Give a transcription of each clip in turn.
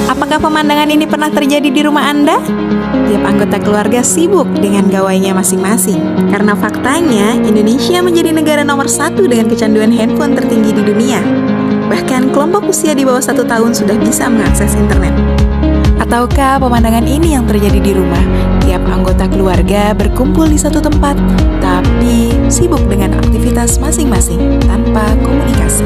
Apakah pemandangan ini pernah terjadi di rumah Anda? Tiap anggota keluarga sibuk dengan gawainya masing-masing. Karena faktanya, Indonesia menjadi negara nomor 1 dengan kecanduan handphone tertinggi di dunia. Bahkan kelompok usia di bawah 1 tahun sudah bisa mengakses internet. Ataukah pemandangan ini yang terjadi di rumah? Tiap anggota keluarga berkumpul di satu tempat, tapi sibuk dengan aktivitas masing-masing tanpa komunikasi.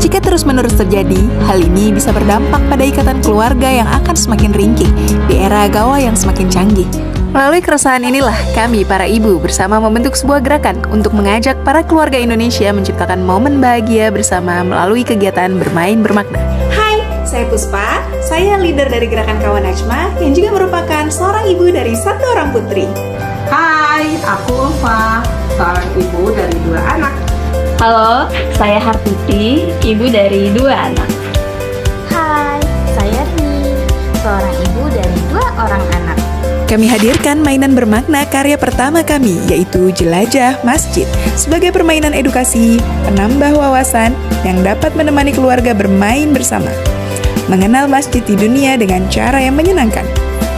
Jika terus-menerus terjadi, hal ini bisa berdampak pada ikatan keluarga yang akan semakin ringkih di era gawai yang semakin canggih. Melalui keresahan inilah kami, para ibu, bersama membentuk sebuah gerakan untuk mengajak para keluarga Indonesia menciptakan momen bahagia bersama melalui kegiatan bermain bermakna. Hai, saya Puspa, saya leader dari Gerakan Kawan Najma yang juga merupakan seorang ibu dari 1 orang putri. Hai, aku Ulfa, seorang ibu dari 2 anak. Halo, saya Hartuti, ibu dari 2 anak. Hai, saya Rini, seorang ibu dari 2 orang anak. Kami hadirkan mainan bermakna karya pertama kami, yaitu Jelajah Masjid, sebagai permainan edukasi, penambah wawasan yang dapat menemani keluarga bermain bersama. Mengenal masjid di dunia dengan cara yang menyenangkan.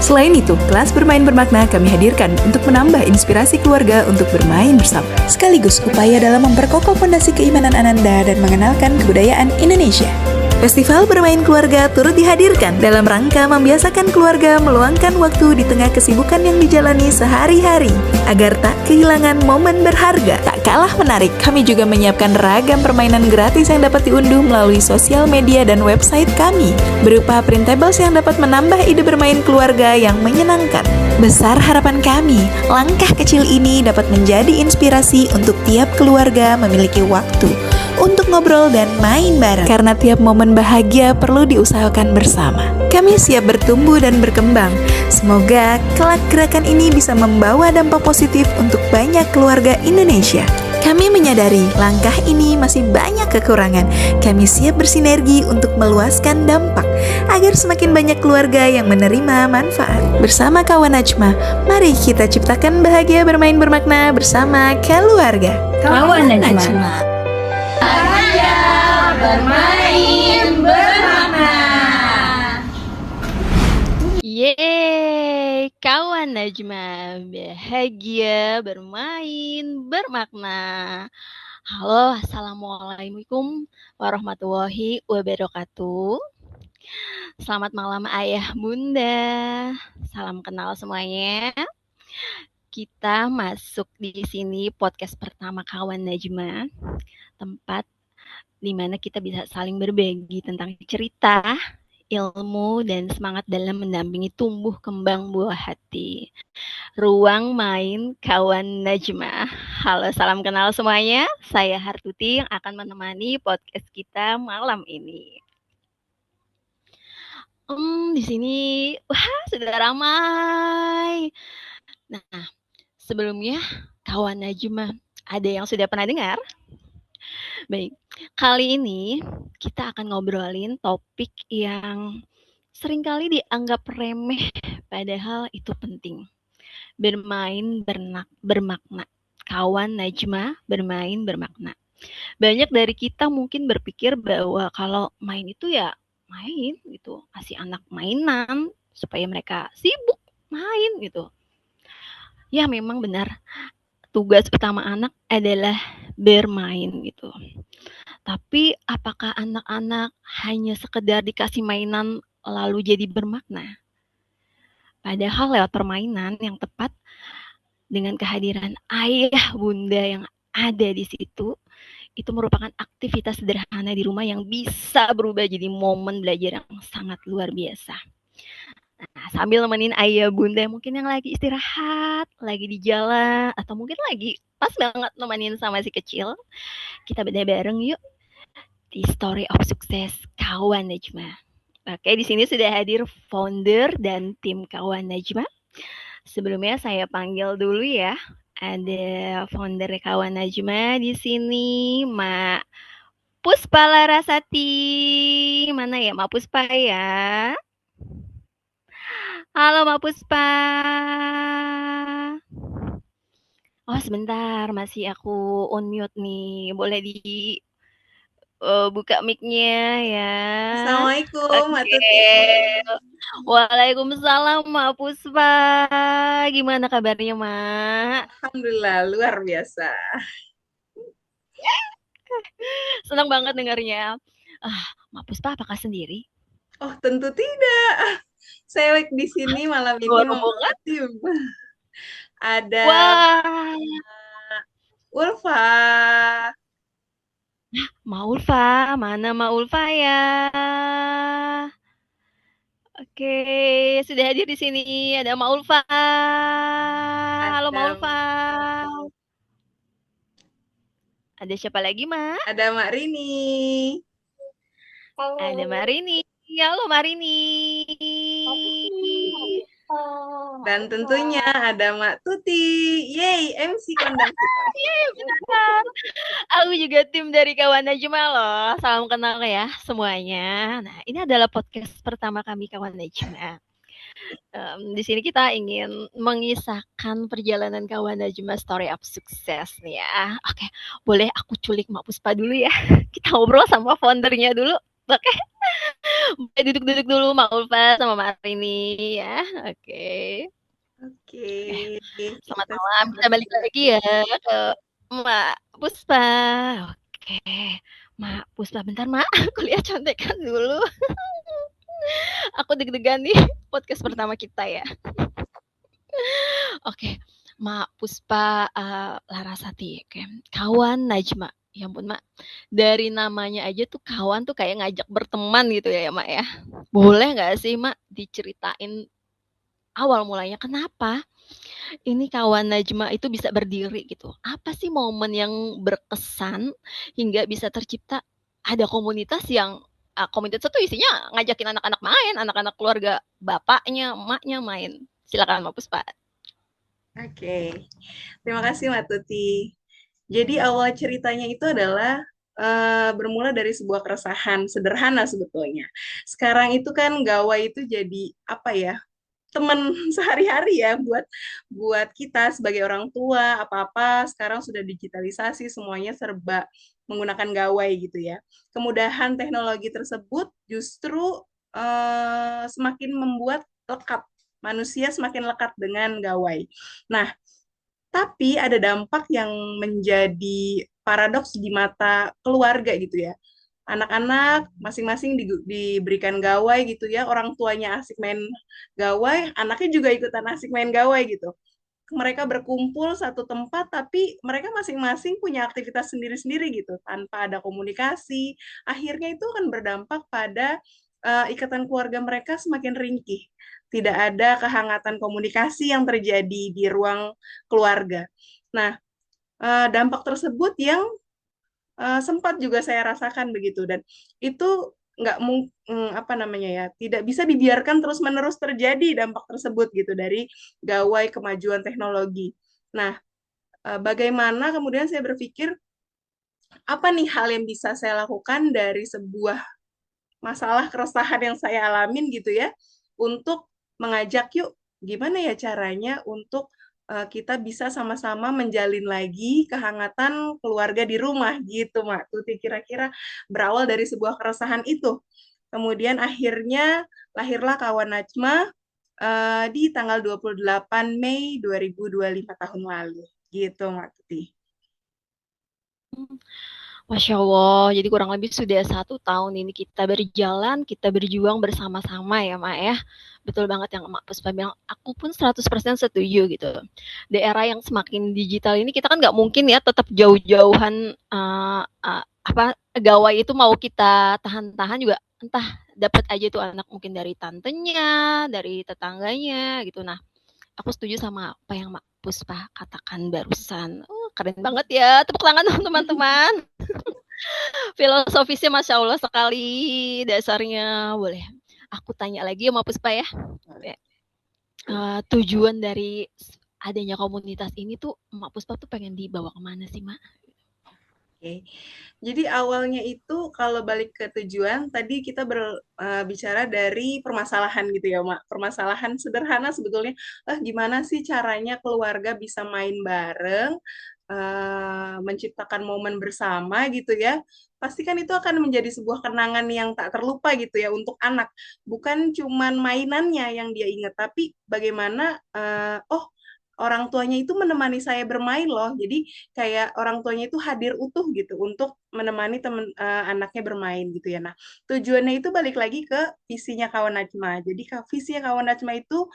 Selain itu, kelas bermain bermakna kami hadirkan untuk menambah inspirasi keluarga untuk bermain bersama. Sekaligus upaya dalam memperkokoh fondasi keimanan Ananda dan mengenalkan kebudayaan Indonesia. Festival bermain keluarga turut dihadirkan dalam rangka membiasakan keluarga meluangkan waktu di tengah kesibukan yang dijalani sehari-hari agar tak kehilangan momen berharga. Tak kalah menarik, kami juga menyiapkan ragam permainan gratis yang dapat diunduh melalui sosial media dan website kami, berupa printables yang dapat menambah ide bermain keluarga yang menyenangkan. Besar harapan kami, langkah kecil ini dapat menjadi inspirasi untuk tiap keluarga memiliki waktu untuk ngobrol dan main bareng. Karena tiap momen bahagia perlu diusahakan bersama. Kami siap bertumbuh dan berkembang. Semoga kelak gerakan ini bisa membawa dampak positif untuk banyak keluarga Indonesia. Kami menyadari langkah ini masih banyak kekurangan. Kami siap bersinergi untuk meluaskan dampak agar semakin banyak keluarga yang menerima manfaat. Bersama Kawan Najma, mari kita ciptakan bahagia bermain bermakna bersama keluarga. Kawan Najma. Bermain bermakna. Yeay, Kawan Najma, bahagia bermain bermakna. Halo, assalamualaikum warahmatullahi wabarakatuh. Selamat malam ayah bunda, salam kenal semuanya. Kita masuk di sini podcast pertama Kawan Najma, tempat di mana kita bisa saling berbagi tentang cerita, ilmu, dan semangat dalam mendampingi tumbuh kembang buah hati. Ruang main Kawan Najma. Halo, salam kenal semuanya. Saya Hartuti yang akan menemani podcast kita malam ini. Di sini, sudah ramai. Nah, sebelumnya Kawan Najma, ada yang sudah pernah dengar? Baik, kali ini kita akan ngobrolin topik yang seringkali dianggap remeh, padahal itu penting. Bermain bermakna. Kawan Najma, bermain bermakna. Banyak dari kita mungkin berpikir bahwa kalau main itu ya main gitu, kasih anak mainan supaya mereka sibuk main gitu. Ya memang benar, tugas utama anak adalah bermain gitu. Tapi apakah anak-anak hanya sekedar dikasih mainan lalu jadi bermakna? Padahal lewat permainan yang tepat dengan kehadiran ayah bunda yang ada di situ, itu merupakan aktivitas sederhana di rumah yang bisa berubah jadi momen belajar yang sangat luar biasa. Nah, sambil nemenin ayah bunda mungkin yang lagi istirahat, lagi di jalan, atau mungkin lagi pas banget nemenin sama si kecil, kita beda bareng yuk di Story of Success Kawan Najma. Oke, di sini sudah hadir founder dan tim Kawan Najma. Sebelumnya saya panggil dulu ya. Ada founder Kawan Najma di sini, Mak Puspa Larasati. Mana ya Mak Puspa ya? Halo Mak Puspa. Oh sebentar, masih aku on mute nih. Boleh buka mic-nya ya. Assalamualaikum, Mbak Oke. Tuti. Waalaikumsalam, Mak Puspa. Gimana kabarnya, Mak? Alhamdulillah, luar biasa. Senang banget dengarnya. Mak Puspa apakah sendiri? Oh, tentu tidak. Saya di sini malam ini Bawa membawa rombongan? tim. Ada Wah, Ulfa. Ma Ulfa. Mana Ma Ulfa ya? Oke, sudah hadir di sini. Ada Ma Ulfa. Halo Ma Ada Ulfa. Ada siapa lagi, Ma? ada Mak Rini. Ada Marini. Halo Marini. Dan tentunya ada Mak Tuti. Yeay, MC kondang kita. Iya, benar. Aku juga tim dari Kawan Najma loh. Salam kenal ya semuanya. Nah, ini adalah podcast pertama kami Kawan Najma. Di sini kita ingin mengisahkan perjalanan Kawan Najma Story Up Sukses nih ya. Oke, boleh aku culik Mak Puspa dulu ya. Kita ngobrol sama foundernya dulu. Oke, boleh duduk-duduk dulu Mak Ulfa sama Marini ya. Oke. Oke. Selamat Kita malam. Kita balik lagi ya ke Mak Puspa. Oke. Mak Puspa, bentar Mak. Aku lihat contekan dulu. Aku deg-degan nih podcast pertama kita ya. Oke. Mak Puspa Larasati. Oke. Kawan Najma. Ya ampun Mak. Dari namanya aja tuh kawan tuh kayak ngajak berteman gitu ya Mak ya. Boleh nggak sih Mak diceritain awal mulanya kenapa ini Kawan Najma itu bisa berdiri gitu. Apa sih momen yang berkesan hingga bisa tercipta ada komunitas yang komunitas itu isinya ngajakin anak-anak main, anak-anak keluarga bapaknya, emaknya main. Silakan Mbak Puspa. Oke. Terima kasih Mbak Tuti. Jadi awal ceritanya itu adalah bermula dari sebuah keresahan sederhana sebetulnya. Sekarang itu kan gawai itu jadi apa ya? Teman sehari-hari ya buat buat kita sebagai orang tua, apa-apa sekarang sudah digitalisasi, semuanya serba menggunakan gawai gitu ya. Kemudahan teknologi tersebut justru semakin membuat lekat manusia semakin lekat dengan gawai. Nah, tapi ada dampak yang menjadi paradoks di mata keluarga gitu ya. Anak-anak masing-masing diberikan gawai gitu ya, orang tuanya asik main gawai, anaknya juga ikutan asik main gawai gitu. Mereka berkumpul satu tempat, tapi mereka masing-masing punya aktivitas sendiri-sendiri gitu, tanpa ada komunikasi. Akhirnya itu akan berdampak pada ikatan keluarga mereka semakin ringkih. Tidak ada kehangatan komunikasi yang terjadi di ruang keluarga. Nah, dampak tersebut yang sempat juga saya rasakan begitu dan itu nggak mungkin apa namanya ya tidak bisa dibiarkan terus-menerus terjadi dampak tersebut gitu dari gawai kemajuan teknologi. Nah, bagaimana kemudian saya berpikir apa nih hal yang bisa saya lakukan dari sebuah masalah keresahan yang saya alamin gitu ya untuk mengajak yuk gimana ya caranya untuk kita bisa sama-sama menjalin lagi kehangatan keluarga di rumah gitu Mak Tuti kira-kira berawal dari sebuah keresahan itu. Kemudian akhirnya lahirlah Kawan Najma di tanggal 28 Mei 2025 tahun lalu gitu Mak Tuti. Masya Allah, jadi kurang lebih sudah 1 tahun ini kita berjalan, kita berjuang bersama-sama ya Mak ya. Betul banget yang Mak Puspa bilang, aku pun 100% setuju gitu. Di era yang semakin digital ini kita kan nggak mungkin ya tetap jauh-jauhan apa gawai itu mau kita tahan-tahan juga entah dapat aja tuh anak mungkin dari tantenya, dari tetangganya gitu. Nah, aku setuju sama apa yang Mak Puspa katakan barusan. Oh, keren banget ya, tepuk tangan dong teman-teman. Filosofisnya Masya Allah sekali dasarnya. Boleh aku tanya lagi sama Puspa ya. Tujuan dari adanya komunitas ini tuh Mak Puspa tuh pengen dibawa kemana sih Mak? Oke. Jadi awalnya itu kalau balik ke tujuan, tadi kita berbicara dari permasalahan gitu ya, Mak. Permasalahan sederhana sebetulnya, gimana sih caranya keluarga bisa main bareng menciptakan momen bersama gitu ya, pasti kan itu akan menjadi sebuah kenangan yang tak terlupa gitu ya untuk anak. Bukan cuman mainannya yang dia ingat, tapi bagaimana, oh orang tuanya itu menemani saya bermain loh. Jadi kayak orang tuanya itu hadir utuh gitu untuk menemani anaknya bermain gitu ya. Nah, tujuannya itu balik lagi ke visinya Kawan Najma. Jadi visinya Kawan Najma itu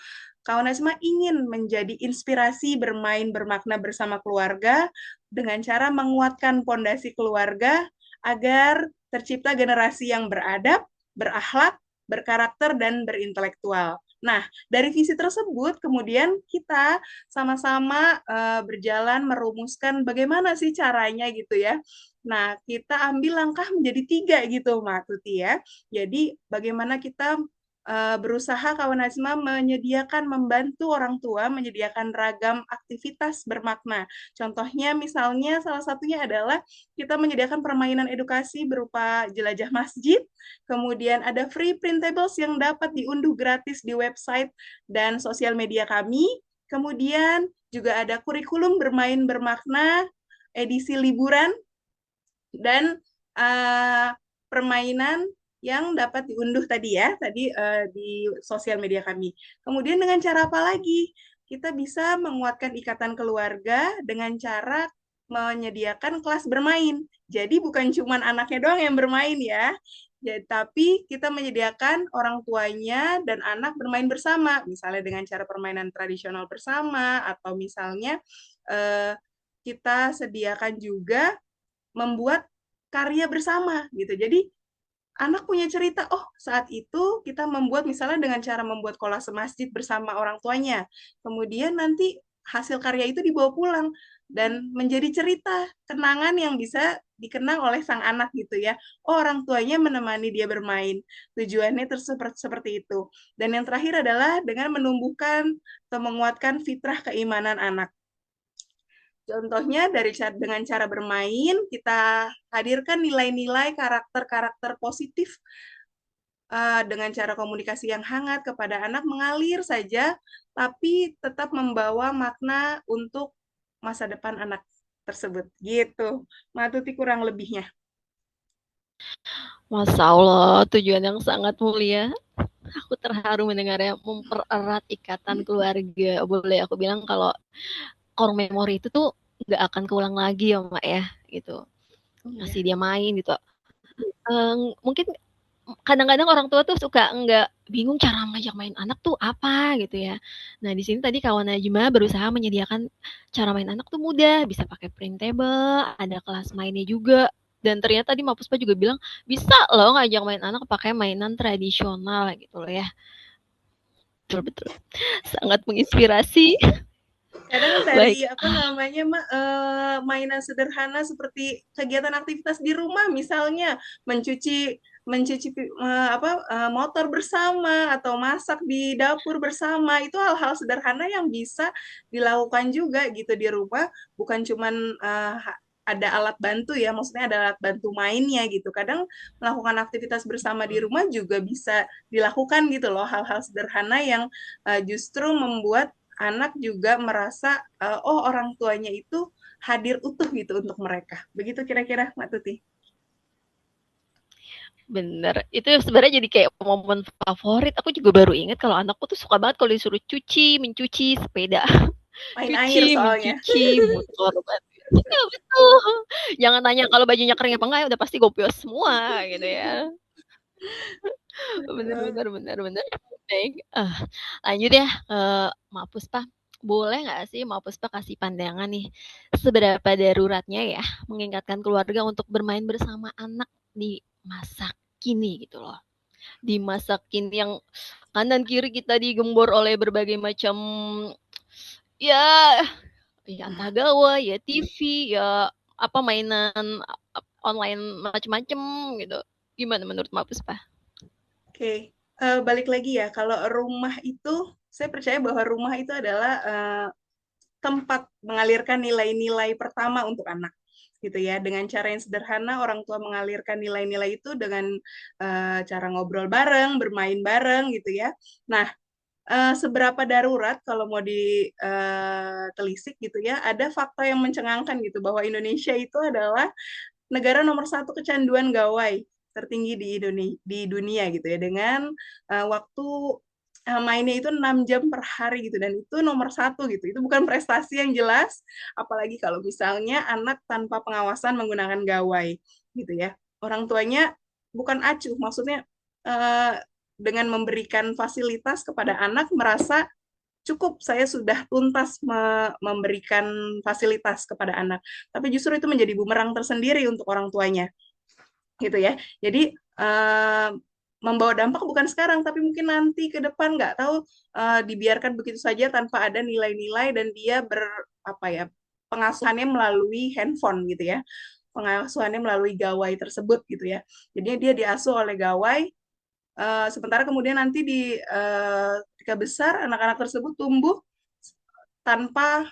Kawan Najma ingin menjadi inspirasi bermain bermakna bersama keluarga dengan cara menguatkan pondasi keluarga agar tercipta generasi yang beradab, berakhlak, berkarakter, dan berintelektual. Nah, dari visi tersebut, kemudian kita sama-sama berjalan merumuskan bagaimana sih caranya gitu ya. Nah, kita ambil langkah menjadi 3 gitu, Mbak Tuti ya. Jadi, bagaimana kita berusaha Kawan Najma menyediakan, membantu orang tua menyediakan ragam aktivitas bermakna. Contohnya misalnya salah satunya adalah kita menyediakan permainan edukasi berupa jelajah masjid, kemudian ada free printables yang dapat diunduh gratis di website dan sosial media kami, kemudian juga ada kurikulum bermain bermakna, edisi liburan, dan permainan yang dapat diunduh tadi ya, tadi di sosial media kami. Kemudian dengan cara apa lagi? Kita bisa menguatkan ikatan keluarga dengan cara menyediakan kelas bermain. Jadi bukan cuma anaknya doang yang bermain ya, tapi kita menyediakan orang tuanya dan anak bermain bersama, misalnya dengan cara permainan tradisional bersama, atau misalnya kita sediakan juga membuat karya bersama gitu. Jadi anak punya cerita, oh saat itu kita membuat misalnya dengan cara membuat kolase masjid bersama orang tuanya. Kemudian nanti hasil karya itu dibawa pulang dan menjadi cerita, kenangan yang bisa dikenang oleh sang anak gitu ya. Oh, orang tuanya menemani dia bermain. Tujuannya seperti itu. Dan yang terakhir adalah dengan menumbuhkan atau menguatkan fitrah keimanan anak. Contohnya dengan cara bermain, kita hadirkan nilai-nilai karakter-karakter positif dengan cara komunikasi yang hangat kepada anak, mengalir saja, tapi tetap membawa makna untuk masa depan anak tersebut. Gitu. Matuti kurang lebihnya. Masya Allah, tujuan yang sangat mulia. Aku terharu mendengarnya, mempererat ikatan keluarga. Boleh aku bilang kalau core memory itu tuh nggak akan keulang lagi ya Mbak ya, gitu. Ngasih dia main gitu. Mungkin kadang-kadang orang tua tuh suka nggak bingung cara ngajak main anak tuh apa gitu ya. Nah di sini tadi Kawan Najma berusaha menyediakan cara main anak tuh mudah, bisa pakai printable, ada kelas mainnya juga. Dan ternyata tadi Mbak Puspa juga bilang bisa loh ngajak main anak pakai mainan tradisional gitu loh ya. Betul-betul sangat menginspirasi. Kadang dari mainan sederhana seperti kegiatan aktivitas di rumah, misalnya mencuci motor bersama atau masak di dapur bersama, itu hal-hal sederhana yang bisa dilakukan juga gitu di rumah, bukan cuman ada alat bantu ya, maksudnya ada alat bantu mainnya gitu. Kadang melakukan aktivitas bersama di rumah juga bisa dilakukan gitu loh, hal-hal sederhana yang justru membuat anak juga merasa, oh orang tuanya itu hadir utuh gitu untuk mereka. Begitu kira-kira, Mbak Tuti. Bener, itu sebenarnya jadi kayak momen favorit. Aku juga baru ingat kalau anakku tuh suka banget kalau disuruh mencuci sepeda. Main air soalnya. Mencuci motor. Ya betul. Jangan tanya kalau bajunya kering apa enggak, udah pasti gopios semua gitu ya. Bener. Baik. Lanjut ya, Mak Puspa. Boleh nggak sih Mak Puspa kasih pandangan nih, seberapa daruratnya ya mengingatkan keluarga untuk bermain bersama anak di masa kini gitu loh. Di masa kini yang kanan kiri kita digembor oleh berbagai macam ya entah gawa, ya TV, ya apa mainan online macam-macam gitu. Gimana menurut Mak Puspa? Oke, balik lagi ya, kalau rumah itu, saya percaya bahwa rumah itu adalah tempat mengalirkan nilai-nilai pertama untuk anak gitu ya. Dengan cara yang sederhana, orang tua mengalirkan nilai-nilai itu dengan cara ngobrol bareng, bermain bareng gitu ya. Nah, seberapa darurat kalau mau ditelisik gitu ya, ada fakta yang mencengangkan gitu bahwa Indonesia itu adalah negara nomor satu kecanduan gawai tertinggi di dunia gitu ya, dengan waktu mainnya itu 6 jam per hari gitu, dan itu nomor satu gitu. Itu bukan prestasi yang jelas, apalagi kalau misalnya anak tanpa pengawasan menggunakan gawai gitu ya. Orang tuanya bukan acuh, maksudnya eh, dengan memberikan fasilitas kepada anak merasa cukup, saya sudah tuntas memberikan fasilitas kepada anak. Tapi justru itu menjadi bumerang tersendiri untuk orang tuanya, gitu ya. Jadi membawa dampak bukan sekarang, tapi mungkin nanti ke depan, nggak tahu, dibiarkan begitu saja tanpa ada nilai-nilai, dan dia apa ya, pengasuhannya melalui handphone gitu ya, pengasuhannya melalui gawai tersebut gitu ya. Jadi dia diasuh oleh gawai, sementara kemudian nanti ketika besar anak-anak tersebut tumbuh tanpa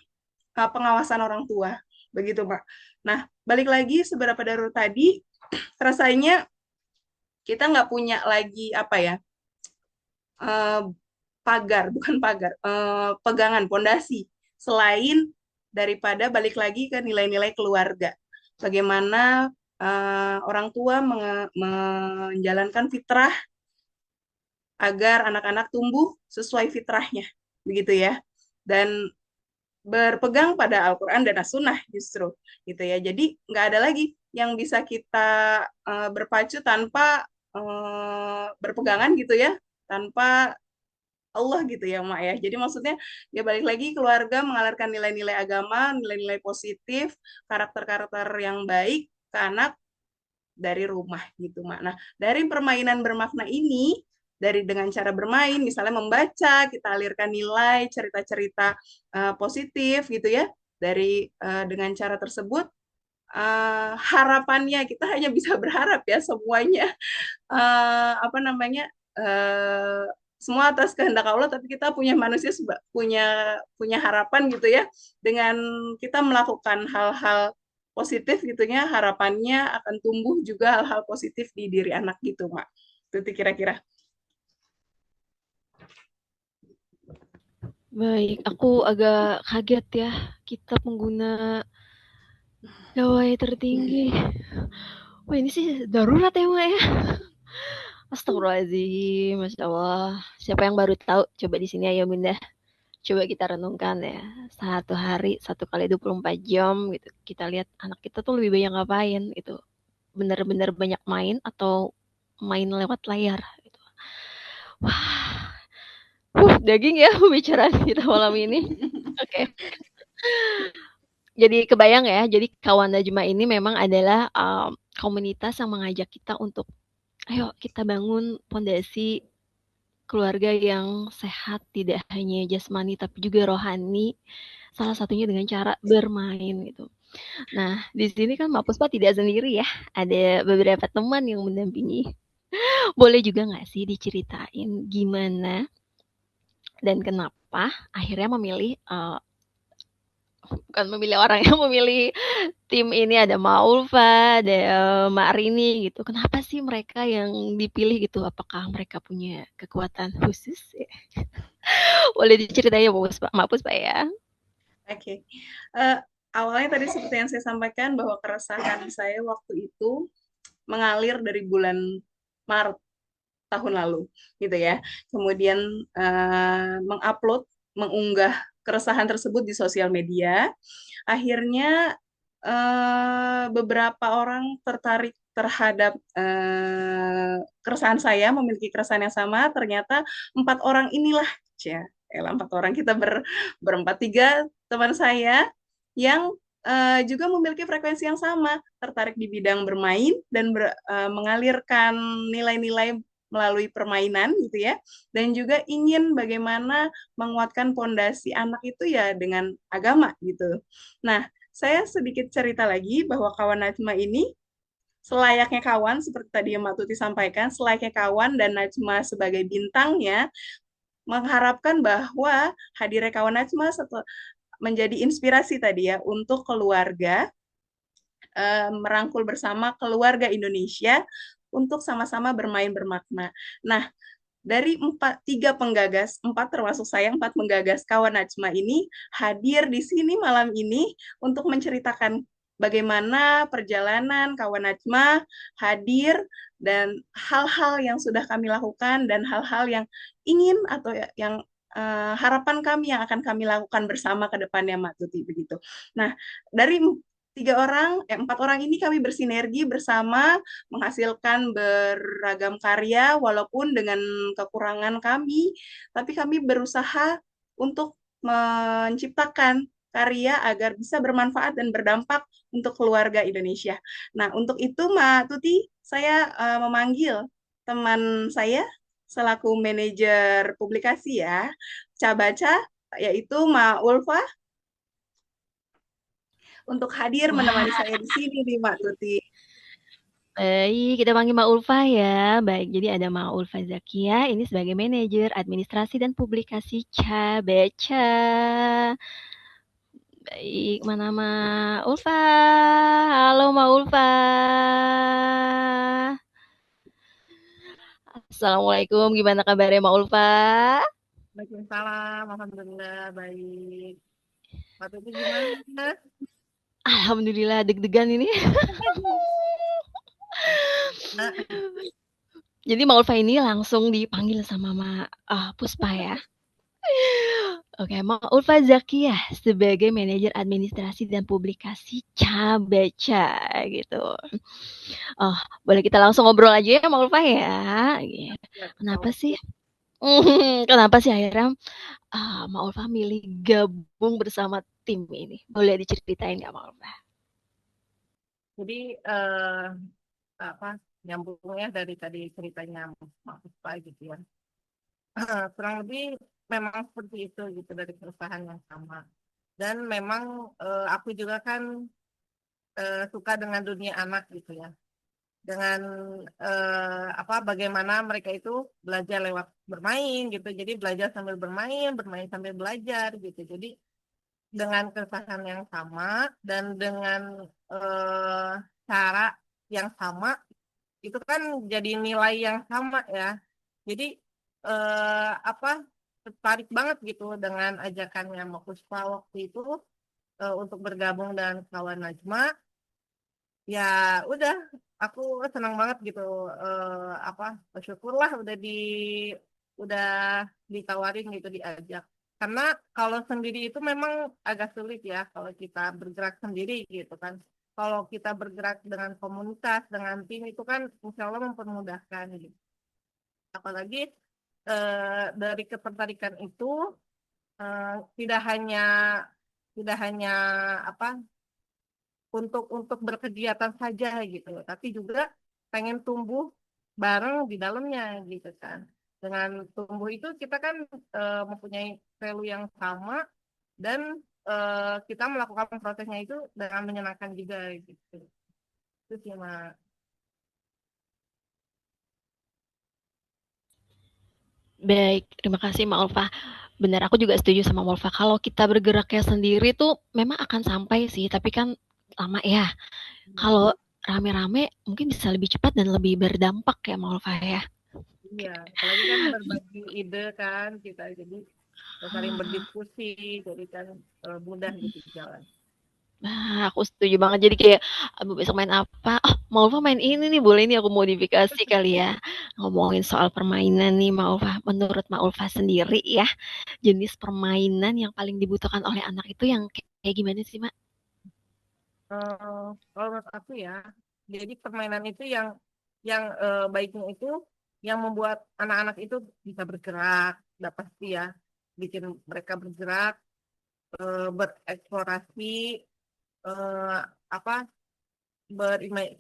pengawasan orang tua, begitu Pak. Nah, balik lagi seberapa darurat tadi, rasanya kita nggak punya lagi apa ya, pagar, bukan pagar, pegangan, pondasi, selain daripada balik lagi ke nilai-nilai keluarga. Bagaimana orang tua menjalankan fitrah agar anak-anak tumbuh sesuai fitrahnya, begitu ya. Dan berpegang pada Al-Quran dan As-Sunnah justru, gitu ya. Jadi nggak ada lagi yang bisa kita berpacu tanpa berpegangan gitu ya, tanpa Allah gitu ya Mak ya. Jadi maksudnya ya balik lagi, keluarga mengalirkan nilai-nilai agama, nilai-nilai positif, karakter-karakter yang baik ke anak dari rumah gitu Mak. Nah, dari permainan bermakna ini, dengan cara bermain, misalnya membaca, kita alirkan nilai, cerita-cerita positif gitu ya. Dengan cara tersebut, harapannya kita hanya bisa berharap ya, semuanya apa namanya, semua atas kehendak Allah, tapi kita punya manusia punya harapan gitu ya, dengan kita melakukan hal-hal positif gitu ya, harapannya akan tumbuh juga hal-hal positif di diri anak gitu Mak. Itu kira-kira. Baik, aku agak kaget ya, kita pengguna gawai tertinggi. Wah, ini sih darurat ya, Mak ya. Astagfirullahaladzim, Masya Allah. Siapa yang baru tahu? Coba di sini ayo Bunda. Coba kita renungkan ya. Satu hari, 1 kali 24 jam gitu. Kita lihat anak kita tuh lebih banyak ngapain gitu. Bener-bener banyak main atau main lewat layar gitu. Wah, daging ya pembicaraan kita malam ini. Oke. Jadi kebayang ya, jadi kawan Najma ini memang adalah komunitas yang mengajak kita untuk ayo kita bangun pondasi keluarga yang sehat, tidak hanya jasmani tapi juga rohani. Salah satunya dengan cara bermain gitu. Nah, di sini kan Mbak Puspa tidak sendiri ya, ada beberapa teman yang mendampingi. Boleh juga nggak sih diceritain gimana dan kenapa akhirnya memilih bukan memilih orang yang memilih tim ini, ada Maulfa, ada Mbak Rini gitu. Kenapa sih mereka yang dipilih gitu? Apakah mereka punya kekuatan khusus? Boleh diceritain ya Mbak Puspa ya? Oke. Awalnya tadi seperti yang saya sampaikan bahwa keresahan saya waktu itu mengalir dari bulan Maret tahun lalu gitu ya. Kemudian mengunggah keresahan tersebut di sosial media. Akhirnya beberapa orang tertarik terhadap keresahan saya, memiliki keresahan yang sama. Ternyata 4 orang inilah, 4 orang, kita berempat, 3 teman saya yang juga memiliki frekuensi yang sama, tertarik di bidang bermain dan mengalirkan nilai-nilai melalui permainan gitu ya, dan juga ingin bagaimana menguatkan pondasi anak itu ya dengan agama gitu. Nah, saya sedikit cerita lagi bahwa kawan Najma ini selayaknya kawan, seperti tadi yang Mbak Tuti sampaikan, selayaknya kawan dan Najma sebagai bintangnya, mengharapkan bahwa hadirnya kawan Najma menjadi inspirasi tadi ya untuk keluarga, merangkul bersama keluarga Indonesia untuk sama-sama bermain bermakna. Nah, dari tiga penggagas, empat termasuk saya, empat penggagas Kawan Najma ini hadir di sini malam ini untuk menceritakan bagaimana perjalanan Kawan Najma hadir dan hal-hal yang sudah kami lakukan dan hal-hal yang ingin atau yang harapan kami yang akan kami lakukan bersama ke depannya, Mbak Tuti, begitu. Nah, dari empat orang ini kami bersinergi bersama menghasilkan beragam karya walaupun dengan kekurangan kami, tapi kami berusaha untuk menciptakan karya agar bisa bermanfaat dan berdampak untuk keluarga Indonesia. Nah, untuk itu Mbak Tuti, saya memanggil teman saya selaku manajer publikasi ya, Cabaca, yaitu Mbak Ulfa, untuk hadir menemani Wah, saya di sini nih Mbak Tuti. baik, kita panggil Mbak Ulfa ya. Baik, jadi ada Mbak Ulfa Zakia, ini sebagai manajer administrasi dan publikasi Cabeca. Baik, mana Mbak Ulfa? Halo Mbak Ulfa. Assalamualaikum, gimana kabarnya Mbak Ulfa? Waalaikumsalam, alhamdulillah baik. Waktu itu gimana? Alhamdulillah deg-degan ini. Nah, Jadi Mbak Ulfa ini langsung dipanggil sama Mbak Puspa ya. Oke, Mbak Ulfa Zakiyah sebagai manajer administrasi dan publikasi Cabeca gitu. Oh, boleh kita langsung ngobrol aja ya Mbak Ulfa ya. Gitu. ya, Kenapa kalau sih? Kenapa sih akhirnya Mbak Ulfa milih gabung bersama tim ini? Boleh diceritain nggak Mbak Ulfa? jadi apa nyambungnya dari tadi ceritanya Mak Puspa gitu ya. Kurang lebih memang seperti itu gitu dari perusahaan yang sama. Dan memang aku juga kan suka dengan dunia anak gitu ya. Dengan bagaimana mereka itu belajar lewat bermain gitu. Jadi belajar sambil bermain, bermain sambil belajar gitu. Jadi dengan keresahan yang sama dan dengan cara yang sama itu kan jadi nilai yang sama ya. Jadi tertarik banget gitu dengan ajakannya Mbak Puspa waktu itu untuk bergabung dengan kawan Najma. Ya udah, aku senang banget gitu. Bersyukurlah udah ditawarin gitu diajak. Karena kalau sendiri itu memang agak sulit ya kalau kita bergerak sendiri gitu kan. Kalau kita bergerak dengan komunitas, dengan tim itu kan insya Allah mempermudahkan gitu. Apalagi dari ketertarikan itu eh, tidak hanya tidak hanya apa untuk berkegiatan saja gitu, tapi juga pengen tumbuh bareng di dalamnya gitu kan. Dengan tumbuh itu kita kan mempunyai value yang sama dan kita melakukan prosesnya itu dengan menyenangkan juga gitu. Itu sih Mak. Baik, terima kasih Mbak Ulfa. Benar, aku juga setuju sama Mbak Ulfa. Kalau kita bergeraknya sendiri tuh memang akan sampai sih, tapi kan lama ya. Kalau rame-rame mungkin bisa lebih cepat dan lebih berdampak ya Mbak Ulfa ya. Iya, apalagi kan berbagi ide kan kita jadi saling berdiskusi jadi kan mudah gitu jalan. Nah, aku setuju banget. Jadi kayak, aduh besok main apa? Oh, Mbak Ulfa main ini nih, boleh nih aku modifikasi kali ya. Ngomongin soal permainan nih Mbak Ulfa. Menurut Mbak Ulfa sendiri ya, jenis permainan yang paling dibutuhkan oleh anak itu yang kayak gimana sih, Mak? Kalau menurut aku ya, jadi permainan itu yang baiknya itu yang membuat anak-anak itu bisa bergerak, udah pasti ya, bikin mereka bergerak, bereksplorasi, eh, apa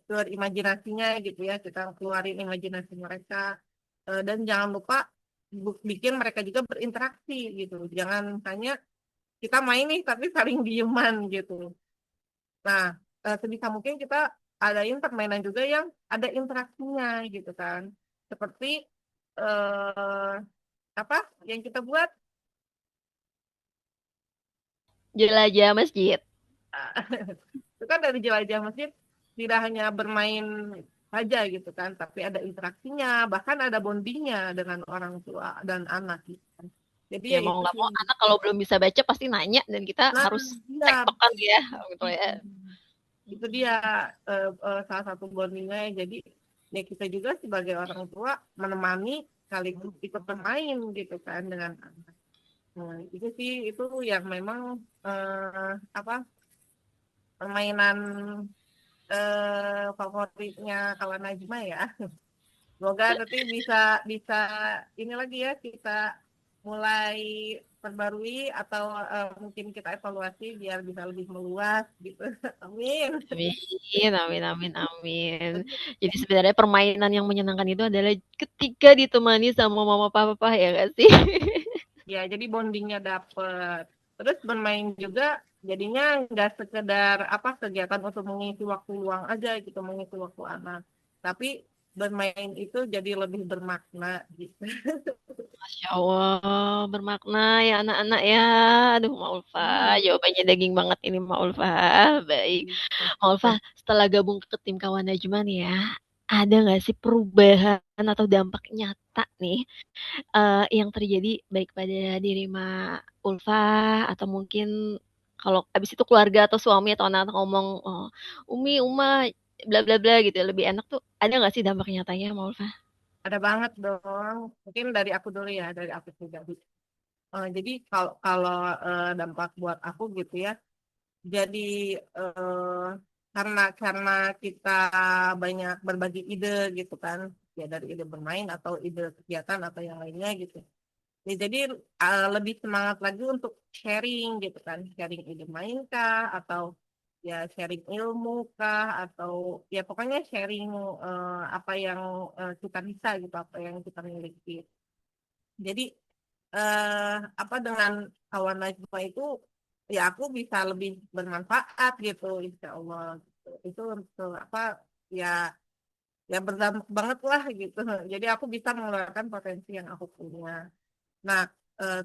berimajinasinya gitu ya, kita keluarin imajinasi mereka, dan jangan lupa bikin mereka juga berinteraksi gitu, jangan hanya kita main nih tapi saling dieman gitu. Nah, sebisa mungkin kita adain permainan juga yang ada interaksinya gitu kan. Seperti eh, apa yang kita buat Jelajah masjid. itu kan dari jelajah masjid tidak hanya bermain saja gitu kan, tapi ada interaksinya, bahkan ada bondingnya dengan orang tua dan anak gitu kan. Jadi Ya ya mau itu nggak sih. mau anak kalau belum bisa baca pasti nanya dan kita Nah, harus iya, tektokan ya gitu ya. itu dia salah satu bondingnya. Jadi ya kita juga sebagai orang tua menemani sekaligus ikut bermain gitu kan dengan anak. Nah, itu sih itu yang memang apa permainan favoritnya kawan Najma ya. Semoga nanti bisa bisa ini lagi ya kita mulai perbarui atau mungkin kita evaluasi biar bisa lebih meluas gitu. Amin. Amin, amin, amin, amin. Jadi sebenarnya permainan yang menyenangkan itu adalah ketika ditemani sama mama papa ya nggak sih? Ya, jadi bondingnya dapet. Terus bermain juga jadinya nggak sekedar apa kegiatan untuk mengisi waktu luang aja gitu, mengisi waktu anak. Tapi bermain itu jadi lebih bermakna gitu. Masya Allah, bermakna ya anak-anak ya. Aduh, Ma Ulfa, Iya. jawabannya daging banget ini Ma Ulfa. Baik. Ma Ulfa, setelah gabung ke tim kawan Najma nih ya, ada nggak sih perubahan atau dampak nyata nih yang terjadi baik pada diri Ma Ulfa atau mungkin kalau abis itu keluarga atau suami atau anak-anak ngomong, oh, Umi, Uma, bla bla bla gitu, lebih enak tuh ada nggak sih dampak nyatanya Ma Ulfa? Ada banget dong. Mungkin dari aku dulu ya, dari aku pribadi. Jadi kalau kalau dampak buat aku gitu ya. Jadi eh, karena kita banyak berbagi ide gitu kan, ya dari ide bermain atau ide kegiatan atau yang lainnya gitu. Ya, jadi lebih semangat lagi untuk sharing gitu kan, sharing ide main kah atau ya sharing ilmu kah atau ya pokoknya sharing apa yang kita bisa gitu, apa yang kita miliki. Jadi eh, apa dengan kawan Najwa itu ya aku bisa lebih bermanfaat gitu insya Allah gitu. Itu untuk apa ya ya berdampak banget lah gitu. Jadi aku bisa mengeluarkan potensi yang aku punya. Nah,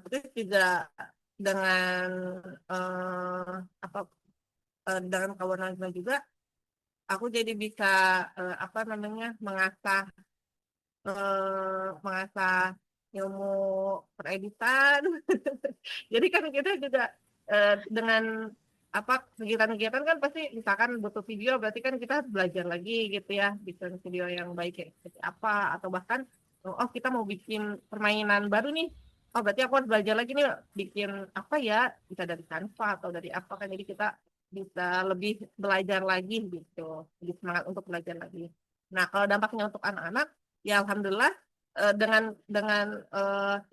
terus juga dengan eh, apa dengan kawan Najwa juga aku jadi bisa apa namanya mengasah ilmu pereditan. Jadi kan kita juga dengan apa kegiatan-kegiatan kan pasti misalkan butuh video berarti kan kita harus belajar lagi gitu ya bikin video yang baik kayak seperti apa atau bahkan oh kita mau bikin permainan baru nih oh berarti aku harus belajar lagi nih bikin apa ya bisa dari Canva atau dari apa kan jadi kita bisa lebih belajar lagi gitu lebih semangat untuk belajar lagi. Nah kalau dampaknya untuk anak-anak ya alhamdulillah dengan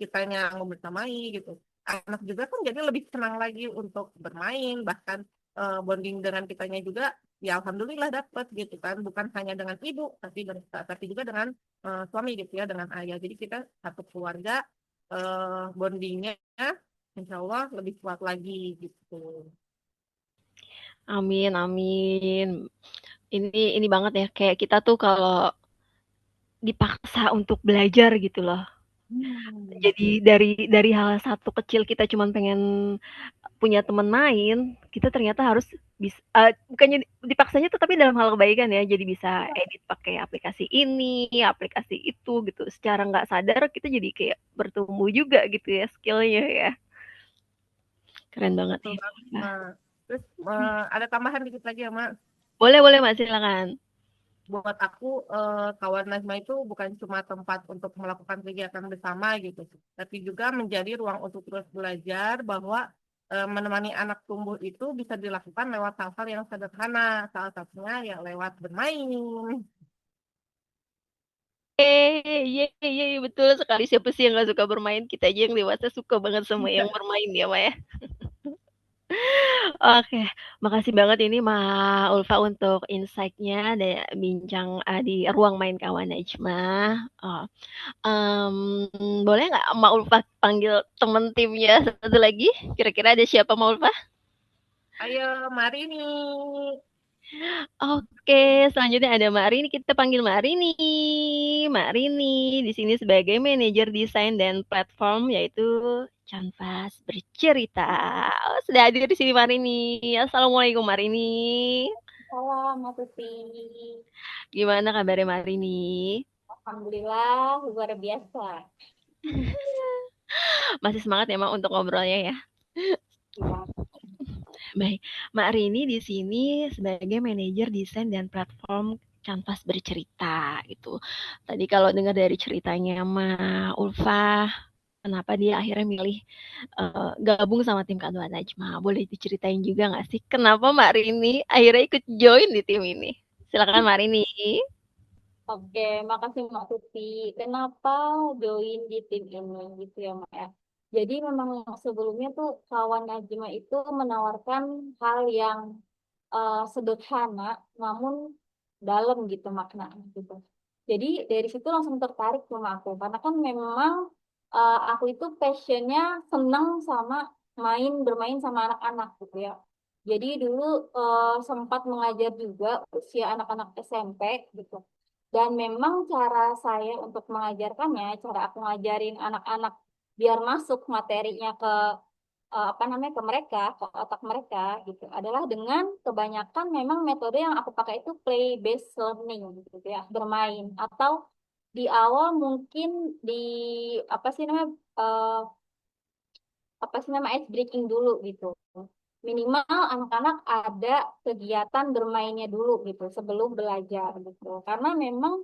kitanya membersamai gitu anak juga kan jadi lebih senang lagi untuk bermain bahkan bonding dengan kitanya juga ya alhamdulillah dapat gitu kan bukan hanya dengan ibu tapi juga dengan suami gitu ya dengan ayah jadi kita satu keluarga bondingnya insya Allah lebih kuat lagi gitu. Amin, amin. Ini banget ya, kayak kita tuh kalau dipaksa untuk belajar gitu loh. Hmm. Jadi dari hal satu kecil kita cuman pengen punya teman main, kita ternyata harus bisa bukannya dipaksanya tuh tapi dalam hal kebaikan ya. Jadi bisa edit pakai aplikasi ini, aplikasi itu gitu. Secara nggak sadar kita jadi kayak bertumbuh juga gitu ya skillnya ya. Keren banget Betul nih. banget Nah, Mak. Terus ada tambahan dikit lagi ya Mak. boleh boleh Mbak silakan. Buat aku kawan Najma itu bukan cuma tempat untuk melakukan kegiatan bersama gitu, tapi juga menjadi ruang untuk terus belajar bahwa menemani anak tumbuh itu bisa dilakukan lewat hal-hal yang sederhana, salah satunya ya lewat bermain. Ye, betul sekali. Siapa sih yang nggak suka bermain? Kita aja yang dewasa suka banget sama yang bermain ya, Mbak ya. Oke, makasih banget ini Ma Ulfa untuk insight-nya dan bincang di ruang main kawan Najma. Oh, boleh nggak Ma Ulfa panggil temen timnya satu lagi? Kira-kira ada siapa Ma Ulfa? Ayo, mari nih. Oke, selanjutnya ada Mbak Rini. Kita panggil Mbak Rini. Mbak Rini di sini sebagai manajer desain dan platform yaitu Canvas Bercerita. Oh, sudah hadir di sini Mbak Rini. Assalamualaikum Mbak Rini. Salam, Mas Tuti. Gimana kabarnya Marini? Alhamdulillah, luar biasa. Masih semangat ya Mak untuk ngobrolnya ya? Ya, Baik, Mbak Rini di sini sebagai manajer desain dan platform Canvas Bercerita gitu. Tadi kalau dengar dari ceritanya Mbak Ulfa, kenapa dia akhirnya milih gabung sama tim Kak Najma? Boleh diceritain juga nggak sih kenapa Mbak Rini akhirnya ikut join di tim ini? Silakan Mbak Rini. oke, makasih Mbak Tuti. Kenapa join di tim ini gitu ya, Mbak ya? Jadi memang sebelumnya tuh kawan Najma itu menawarkan hal yang sederhana, namun dalam gitu maknanya gitu. Jadi dari situ langsung tertarik sama aku, karena kan memang aku itu passionnya senang sama bermain sama anak-anak gitu ya. Jadi dulu sempat mengajar juga usia anak-anak SMP gitu. Dan memang cara saya untuk mengajarkannya, cara aku ngajarin anak-anak biar masuk materinya ke apa namanya ke mereka, ke otak mereka gitu, adalah dengan kebanyakan memang metode yang aku pakai itu play based learning gitu ya, bermain atau di awal mungkin di apa sih namanya eh, ice breaking dulu gitu. Minimal anak-anak ada kegiatan bermainnya dulu gitu sebelum belajar gitu. Karena memang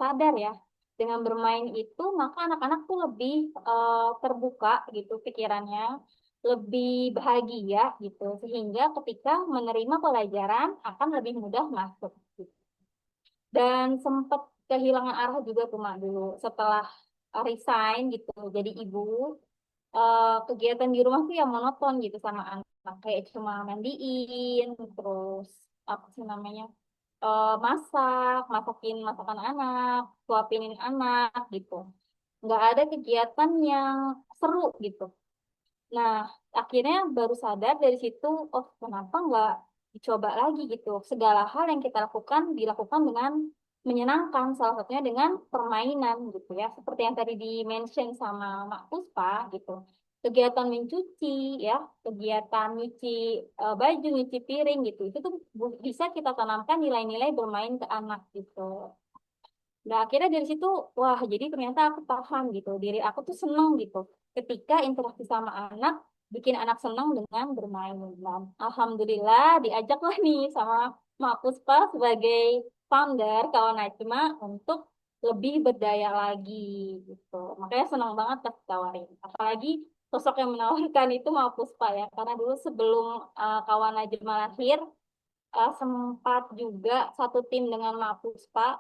sadar ya, dengan bermain itu maka anak-anak tuh lebih terbuka gitu pikirannya, lebih bahagia gitu. Sehingga ketika menerima pelajaran akan lebih mudah masuk gitu. Dan sempat kehilangan arah juga tuh Mak dulu setelah resign gitu jadi ibu, kegiatan di rumah tuh ya monoton gitu sama anak, kayak cuma mandiin terus apa sih namanya masakin masakan anak, suapinin anak gitu, nggak ada kegiatan yang seru gitu. Nah, akhirnya baru sadar dari situ, oh kenapa nggak dicoba lagi gitu. Segala hal yang kita lakukan dilakukan dengan menyenangkan, salah satunya dengan permainan gitu ya. Seperti yang tadi di-mention sama Mak Puspa gitu. Kegiatan mencuci ya, kegiatan nyuci baju, nyuci piring gitu. Itu tuh bisa kita tanamkan nilai-nilai bermain ke anak gitu. Nah, akhirnya dari situ, wah, jadi ternyata aku paham gitu. Diri aku tuh seneng gitu. Ketika interaksi sama anak, bikin anak senang dengan bermain. Dan alhamdulillah diajaklah nih sama Mak Puspa sebagai founder kawan Najma untuk lebih berdaya lagi gitu. Makanya senang banget pas ditawarin. Apalagi sosok yang menawarkan itu Mak Puspa ya. Karena dulu sebelum kawan Najma lahir, sempat juga satu tim dengan Mak Puspa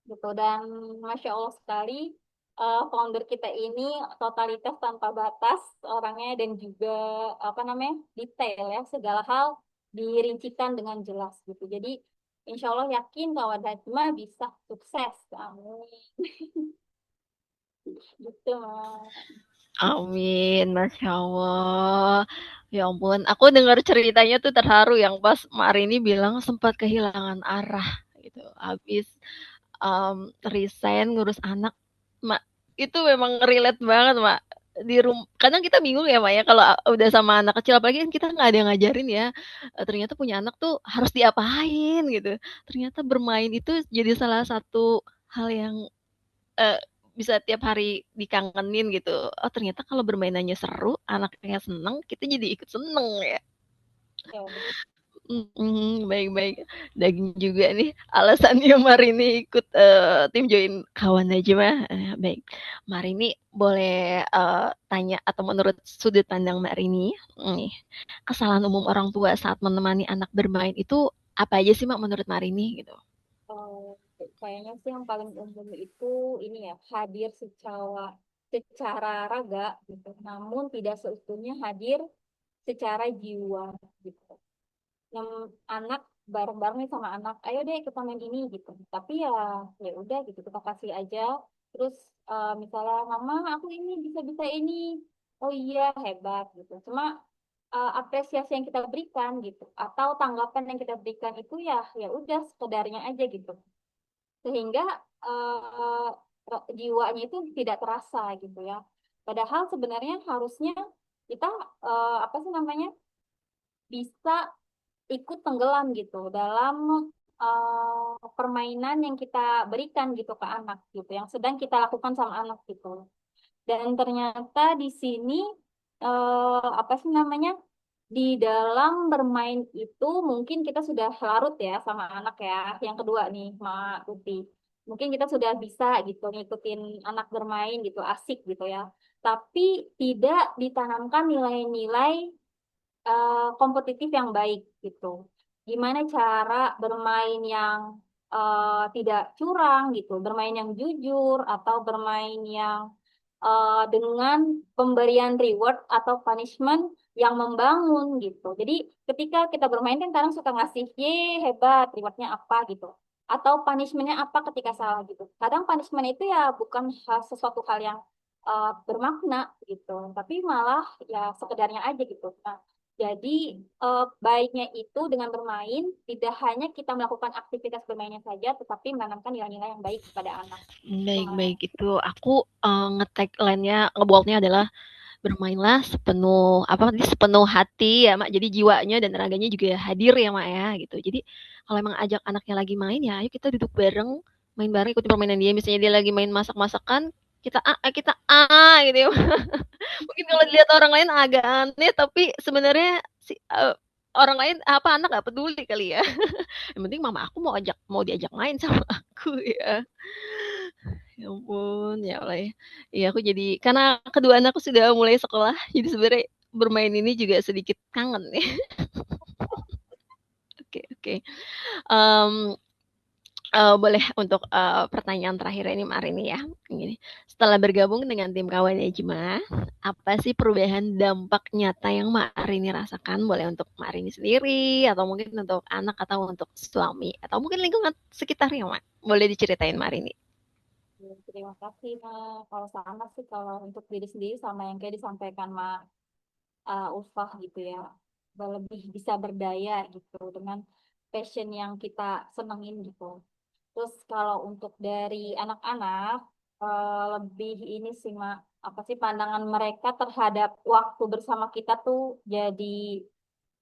gitu. Dan masya Allah sekali, founder kita ini totalitas tanpa batas orangnya, dan juga apa namanya detail ya, segala hal dirincikan dengan jelas gitu. Jadi insya Allah yakin kawan Hajma bisa sukses, amin. Gitu Mas. Amin, Masya Allah. Ya ampun, aku dengar ceritanya tuh terharu yang pas Marini bilang sempat kehilangan arah gitu. Habis resign ngurus anak, Mak. Itu memang relate banget, Mak. Di rumah kadang kita bingung ya Mak ya kalau udah sama anak kecil, apalagi kan kita nggak ada yang ngajarin ya. Ternyata punya anak tuh harus diapain gitu. Ternyata bermain itu jadi salah satu hal yang eh, bisa tiap hari dikangenin gitu. Oh ternyata kalau bermainannya seru, anaknya seneng, kita jadi ikut seneng ya. Ya, betul. Baik-baik. Daging juga nih alasannya Marini ikut tim join kawan aja mah. Baik, Marini boleh tanya atau menurut sudut pandang Marini, nih kesalahan umum orang tua saat menemani anak bermain itu apa aja sih Mak menurut Marini gitu? Kayaknya sih yang paling umum itu ini ya, hadir secara raga gitu, namun tidak seutuhnya hadir secara jiwa gitu. Yang anak bareng-bareng nih sama anak, ayo deh kita main ini gitu. Tapi ya ya udah gitu, kita kasih aja. Terus misalnya mama aku ini bisa-bisa ini. Oh iya hebat gitu. Cuma apresiasi yang kita berikan gitu atau tanggapan yang kita berikan itu ya udah sekedarnya aja gitu. Sehingga eh, jiwanya itu tidak terasa gitu ya. Padahal sebenarnya harusnya kita apa sih namanya bisa ikut tenggelam gitu dalam permainan yang kita berikan gitu ke anak gitu, yang sedang kita lakukan sama anak gitu. Dan ternyata di sini apa sih namanya? Di dalam bermain itu mungkin kita sudah larut ya sama anak ya. Yang kedua nih, Mak Tuti. Mungkin kita sudah bisa gitu ngikutin anak bermain gitu, asik gitu ya. Tapi tidak ditanamkan nilai-nilai kompetitif yang baik gitu. Gimana cara bermain yang tidak curang gitu, bermain yang jujur atau bermain yang dengan pemberian reward atau punishment yang membangun gitu. Jadi ketika kita bermain kan kadang suka ngasih, ye hebat, rewardnya apa gitu. Atau punishmentnya apa ketika salah gitu. Kadang punishment itu ya bukan sesuatu hal yang bermakna gitu, tapi malah ya sekedarnya aja gitu. Nah, jadi baiknya itu dengan bermain tidak hanya kita melakukan aktivitas bermainnya saja, tetapi menanamkan nilai-nilai yang baik kepada anak. Baik-baik itu aku nge-tagline-nya, nge-bold-nya adalah bermainlah sepenuh hati ya Mak. Jadi jiwanya dan raganya juga hadir ya Mak ya gitu. Jadi kalau emang ajak anaknya lagi main ya ayo kita duduk bareng, main bareng ikutin permainan dia. Misalnya dia lagi main masak-masakan, kita gitu ya. Mungkin kalau dilihat orang lain agak aneh tapi sebenarnya orang lain anak gak peduli kali ya. Yang penting mama aku mau diajak main sama aku ya. Ya ampun, ya Allah ya. Iya aku jadi karena kedua anakku sudah mulai sekolah, jadi sebenarnya bermain ini juga sedikit kangen ya. Oke. Boleh untuk pertanyaan terakhir ini Mbak Arini ya. Gini, setelah bergabung dengan tim Kawan Najma, apa sih perubahan dampak nyata yang Mbak Arini rasakan? Boleh untuk Mbak Arini sendiri, atau mungkin untuk anak, atau untuk suami, atau mungkin lingkungan sekitarnya Mbak. Boleh diceritain Mbak Arini. Terima kasih, Mak. Kalau sama sih, kalau untuk diri sendiri sama yang kayak disampaikan Mak Ulfah gitu ya, lebih bisa berdaya gitu dengan passion yang kita senengin gitu. Terus kalau untuk dari anak-anak, lebih ini sih Mak, apa sih pandangan mereka terhadap waktu bersama kita tuh jadi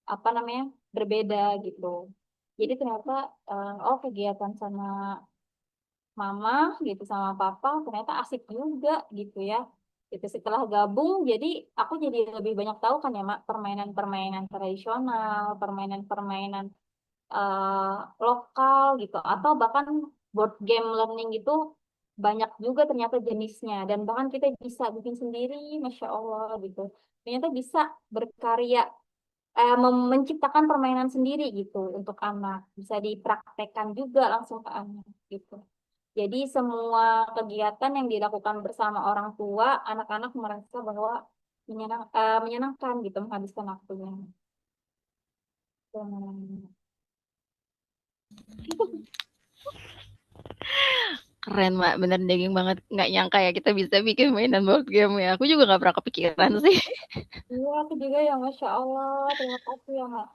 apa namanya berbeda gitu. Jadi ternyata kegiatan sama mama gitu sama papa ternyata asik juga gitu ya. Itu setelah gabung jadi aku jadi lebih banyak tahu kan ya Mak permainan-permainan tradisional, permainan-permainan eh, lokal gitu atau bahkan board game learning itu banyak juga ternyata jenisnya dan bahkan kita bisa bikin sendiri, Masya Allah gitu. Ternyata bisa berkarya menciptakan permainan sendiri gitu untuk anak. Bisa dipraktekkan juga langsung ke anak gitu. Jadi semua kegiatan yang dilakukan bersama orang tua, anak-anak merasa bahwa menyenangkan gitu menghabiskan waktunya. Dan- Keren Mbak, bener daging banget. Nggak nyangka ya kita bisa bikin mainan board game ya. Aku juga nggak pernah kepikiran sih. Iya, aku juga ya, Masya Allah. Terima kasih ya, Mak.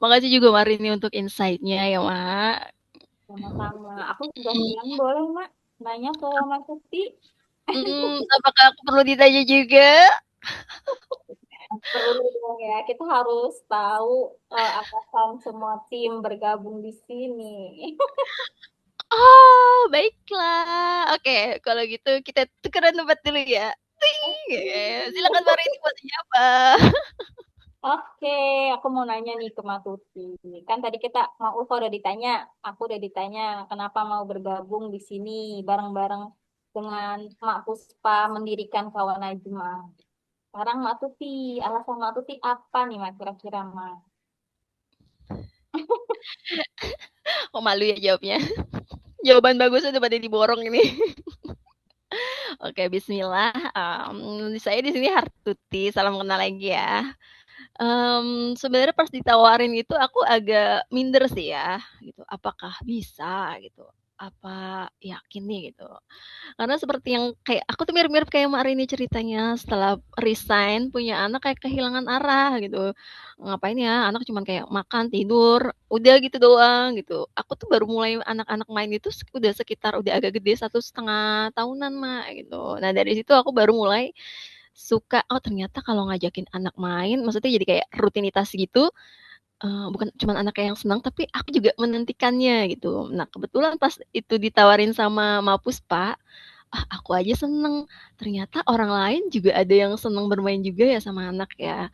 Makasih juga Marini untuk insight-nya ya Mak. Sama-sama. Aku juga senang boleh, Mak. Nanya ke Mas Suti. Apakah aku perlu ditanya juga? Perlu dong ya. Kita harus tahu alasan semua tim bergabung di sini. Oh, baiklah. Oke, kalau gitu kita tukeran tempat dulu ya. Ting. Silakan Marini mau tanya apa? Oke, aku mau nanya nih ke Mbak Tuti. Kan tadi kita mau Ulfa udah ditanya, aku udah ditanya kenapa mau bergabung di sini bareng-bareng dengan Mak Puspa mendirikan Kawan Najma. Sekarang Mak Tuti, alasan Mak Tuti apa nih Mak kira-kira Mak? Oh, malu ya jawabnya. Jawaban bagus udah pada diborong ini. Oke, Bismillah. Saya di sini Hartuti. Salam kenal lagi ya. Sebenarnya pas ditawarin itu aku agak minder sih ya, gitu. Apakah bisa gitu? Apa yakin nih gitu? Karena seperti yang kayak aku tuh mirip-mirip kayak Mbak Rini ceritanya setelah resign punya anak kayak kehilangan arah gitu. Ngapain ya anak cuman kayak makan, tidur, udah gitu doang gitu. Aku tuh baru mulai anak-anak main itu udah sekitar udah agak gede 1,5 tahunan Mak gitu. Nah dari situ aku baru mulai suka, oh ternyata kalau ngajakin anak main, maksudnya jadi kayak rutinitas gitu, bukan cuman anaknya yang senang, tapi aku juga menantikannya gitu. Nah, kebetulan pas itu ditawarin sama Mapuspa, aku aja seneng. Ternyata orang lain juga ada yang seneng bermain juga ya sama anak ya.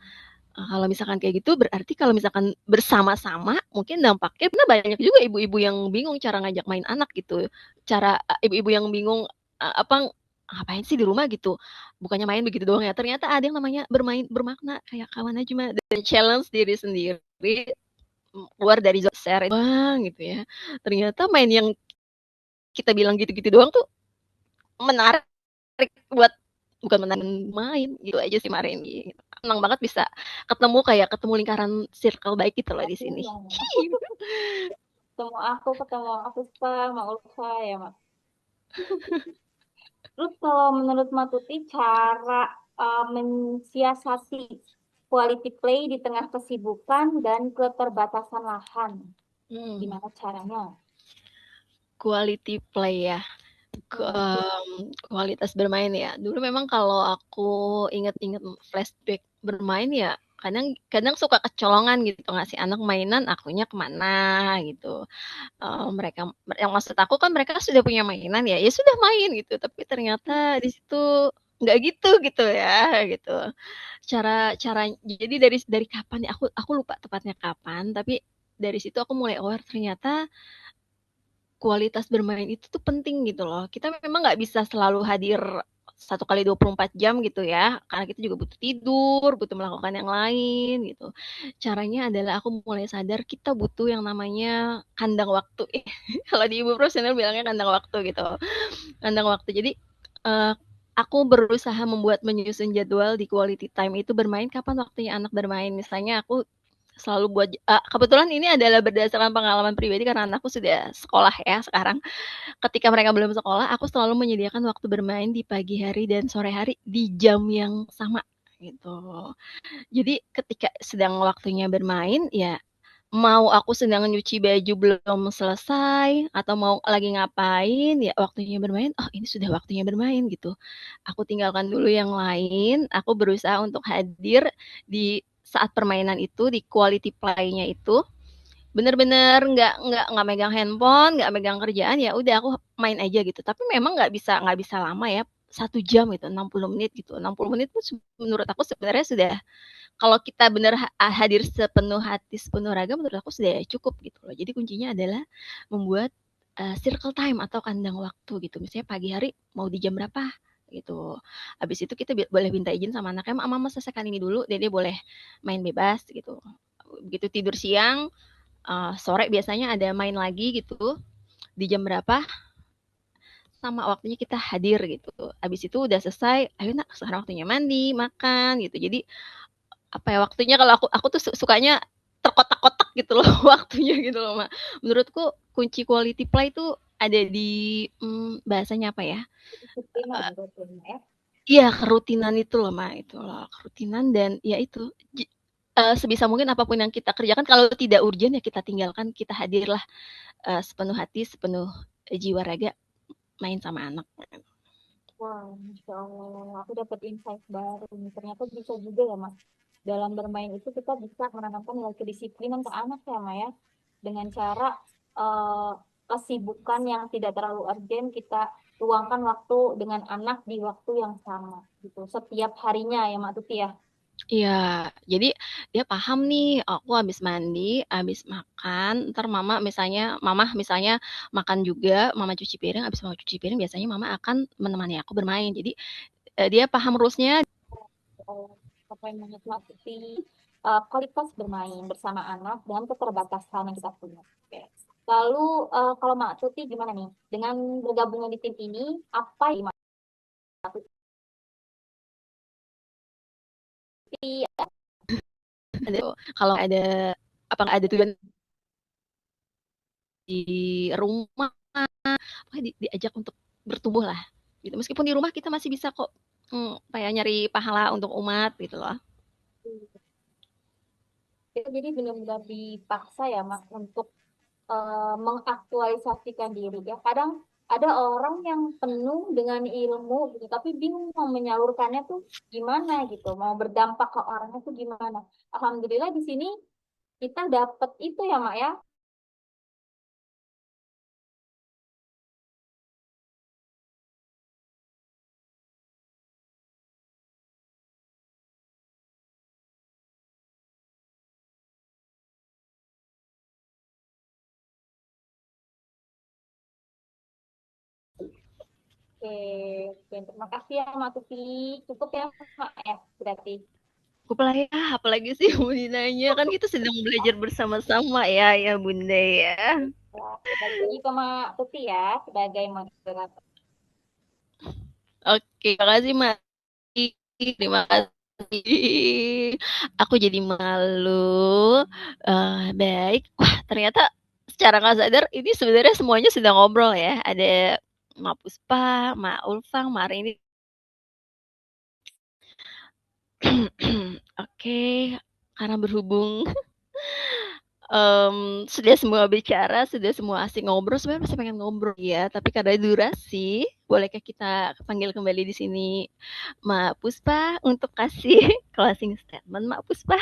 Kalau misalkan kayak gitu berarti kalau misalkan bersama-sama mungkin dampaknya karena banyak juga ibu-ibu yang bingung cara ngajak main anak gitu. Cara ibu-ibu yang bingung apa ngapain sih di rumah gitu. Bukannya main begitu doang ya. Ternyata ada yang namanya bermain bermakna kayak kawan aja mah dan challenge diri sendiri keluar dari zona share doang gitu ya. Ternyata main yang kita bilang gitu-gitu doang tuh menarik buat bukan main gitu aja sih kemarin gitu. Senang banget bisa ketemu kayak ketemu lingkaran circle baik gitu loh di sini. Ketemu aku sama Ulfa ya, Mak. Terus kalau menurut Mbak Tuti cara mensiasati quality play di tengah kesibukan dan keterbatasan lahan, gimana caranya? Quality play ya. Kualitas bermain ya. Dulu memang kalau aku inget-inget flashback bermain ya kadang kadang suka kecolongan gitu ngasih anak mainan akunya kemana gitu. Mereka yang maksud aku kan mereka sudah punya mainan ya, ya sudah main gitu. Tapi ternyata di situ nggak gitu gitu ya gitu. Cara jadi dari kapan ya aku lupa tepatnya kapan, tapi dari situ aku mulai aware ternyata kualitas bermain itu tuh penting gitu loh. Kita memang nggak bisa selalu hadir 1 kali 24 jam gitu ya, karena kita juga butuh tidur, butuh melakukan yang lain gitu. Caranya adalah aku mulai sadar kita butuh yang namanya kandang waktu. Kalau di ibu profesional bilangnya kandang waktu gitu. Kandang waktu. Jadi uh, aku berusaha menyusun jadwal di quality time itu bermain kapan waktunya anak bermain. Misalnya aku selalu buat kebetulan ini adalah berdasarkan pengalaman pribadi karena anakku sudah sekolah ya sekarang. Ketika mereka belum sekolah, aku selalu menyediakan waktu bermain di pagi hari dan sore hari di jam yang sama gitu. Jadi ketika sedang waktunya bermain ya mau aku sedang nyuci baju belum selesai atau mau lagi ngapain ya waktunya bermain, oh ini sudah waktunya bermain gitu. Aku tinggalkan dulu yang lain, aku berusaha untuk hadir di saat permainan itu, di quality play-nya itu bener-bener nggak megang handphone, nggak megang kerjaan ya udah aku main aja gitu. Tapi memang nggak bisa lama ya 1 jam gitu, 60 menit gitu. 60 menit tuh menurut aku sebenarnya sudah kalau kita benar hadir sepenuh hati, sepenuh raga, menurut aku sudah cukup gitu loh. Jadi kuncinya adalah membuat circle time atau kandang waktu gitu. Misalnya pagi hari mau di jam berapa gitu. Habis itu kita boleh minta izin sama anaknya, mama selesaikan ini dulu, dan dia boleh main bebas gitu. Begitu tidur siang, sore biasanya ada main lagi gitu. Di jam berapa, sama waktunya kita hadir gitu. Habis itu udah selesai, ayo nak sekarang waktunya mandi, makan gitu. Jadi apa ya waktunya kalau aku tuh sukanya terkotak-kotak gitu loh waktunya gitu loh Mak. Menurutku kunci quality play itu ada di bahasanya apa ya? Iya kerutinan itu loh Mak, itu loh kerutinan dan ya itu sebisa mungkin apapun yang kita kerjakan kalau tidak urgent ya kita tinggalkan, kita hadirlah sepenuh hati, sepenuh jiwa raga main sama anak. Wah, Masya Allah, aku dapat insight baru nih. Ternyata bisa juga ya, Mas. Dalam bermain itu kita bisa menanamkan nilai kedisiplinan ke anak ya, Maya. Dengan cara eh, kesibukan yang tidak terlalu urgent, kita luangkan waktu dengan anak di waktu yang sama. Gitu. Setiap harinya ya, Mak Tuti ya. Iya, jadi dia paham nih, aku habis mandi, habis makan, ntar mama misalnya makan juga, mama cuci piring, habis mama cuci piring biasanya mama akan menemani aku bermain. Jadi dia paham rules-nya. Apa yang banyak Mak Tuti, kualitas bermain bersama anak dengan keterbatasan yang kita punya. Oke. Lalu kalau Mak Tuti gimana nih? Dengan bergabungnya di tim ini, apa yang Mak Tuti Kalau ada apa nggak ada tujuan di rumah, diajak untuk bertumbuh lah. Gitu. Meskipun di rumah kita masih bisa kok kayak nyari pahala untuk umat gitu loh. jadi benar-benar dipaksa ya Mak untuk mengaktualisasikan diri ya. Kadang ada orang yang penuh dengan ilmu gitu, tapi bingung mau menyalurkannya tuh gimana gitu, mau berdampak ke orangnya tuh gimana. Alhamdulillah di sini kita dapat itu ya Mak ya. Oke, oke, terima kasih ya Mak Tuti. Cukup ya Mak ya berarti. Cukup lah ya, apalagi sih Bundanya, kan kita sedang belajar bersama-sama ya Bunda ya. Ya, balik lagi ke Mak Tuti ya sebagai moderator. Oke, terima kasih Mak. Terima kasih. Aku jadi malu. Baik. Wah, ternyata secara nggak sadar ini sebenarnya semuanya sudah ngobrol ya. Ada Mak Puspa, Mak Ulfang, Mak Rini. Oke, karena berhubung sudah semua bicara, sudah semua asik ngobrol, sebenarnya masih pengen ngobrol ya, tapi karena durasi, bolehkah kita panggil kembali di sini Mak Puspa untuk kasih closing statement, Mak Puspa?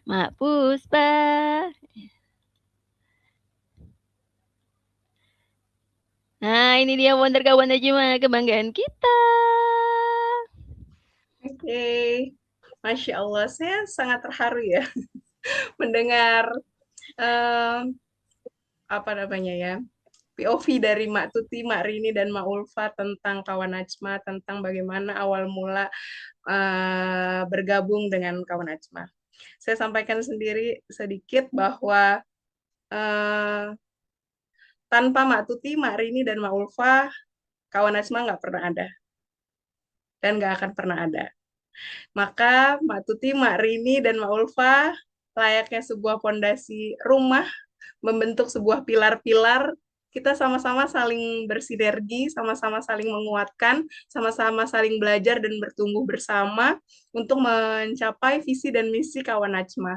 Mak Puspa. Nah, ini dia Wonder Kawan Najma, kebanggaan kita. Oke, Masya Allah, saya sangat terharu ya mendengar eh, apa namanya ya, POV dari Mak Tuti, Mak Rini, dan Mak Ulfa tentang Kawan Najma, tentang bagaimana awal mula bergabung dengan Kawan Najma. Saya sampaikan sendiri sedikit bahwa eh, tanpa Mak Tuti, Mak Rini, dan Mak Ulfa, Kawan Najma nggak pernah ada dan nggak akan pernah ada. Maka Mak Tuti, Mak Rini, dan Mak Ulfa layaknya sebuah pondasi rumah membentuk sebuah pilar-pilar, kita sama-sama saling bersinergi, sama-sama saling menguatkan, sama-sama saling belajar dan bertumbuh bersama untuk mencapai visi dan misi Kawan Najma,